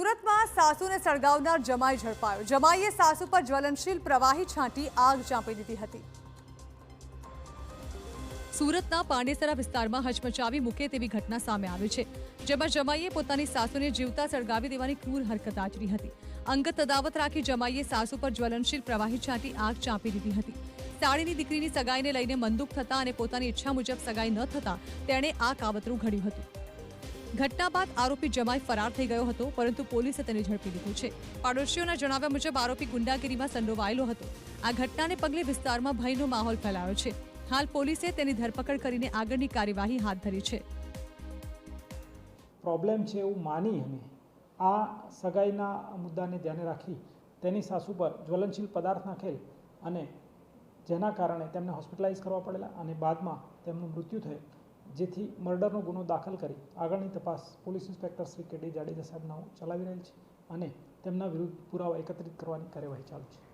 સુરતમાં સાસુને સળગાવનાર જમાઈ ઝડપાયો। જમાઈએ સાસુ પર જ્વલનશીલ પ્રવાહી છાંટી આગ ચાંપી દીધી હતી। સુરતના પાંડેસરા વિસ્તારમાં હચમચાવી મૂકે તેવી ઘટના સામે આવી છે, જેમાં જમાઈએ પોતાની સાસુને જીવતા સળગાવી દેવાની ક્રૂર હરકત આચરી હતી। અંગત અદાવત રાખી જમાઈએ સાસુ પર જ્વલનશીલ પ્રવાહી છાંટી આગ ચાંપી દીધી હતી। સાળીની દીકરીની સગાઈને લઈને મનદુખ થતા અને પોતાની ઈચ્છા મુજબ સગાઈ ન થતા તેણે આ કાવતરું ઘડ્યું હતું। ઘટના બાદ આરોપી જમાઈ ફરાર થઈ ગયો હતો, પરંતુ પોલીસે તેને ઝડપી લીધો છે। પાડોશીઓના જણાવ્યા મુજબ આરોપી ગુંડાગીરીમાં સંડોવાયેલો હતો। આ ઘટનાને પગલે વિસ્તારમાં ભયનો માહોલ ફેલાયો છે। હાલ પોલીસે તેની ધરપકડ કરીને આગળની કાર્યવાહી હાથ ધરી છે। પ્રોબ્લેમ છે એવું માની અને આ સગાઈના મુદ્દાને ધ્યાને રાખી તેની સાસુ પર જ્વલનશીલ પદાર્થ નાખેલ અને જેના કારણે તેમને હોસ્પિટલાઇઝ કરવા પડેલા અને બાદમાં તેમનું મૃત્યુ થયેલ, જેથી મર્ડરનો ગુનો દાખલ કરી આગળની તપાસ પોલીસ ઇન્સ્પેક્ટર શ્રી કે ડી જાડેજા સાહેબ નાઓ ચલાવી રહેલ છે અને તેમના વિરુદ્ધ પુરાવા એકત્રિત કરવાની કાર્યવાહી ચાલુ છે।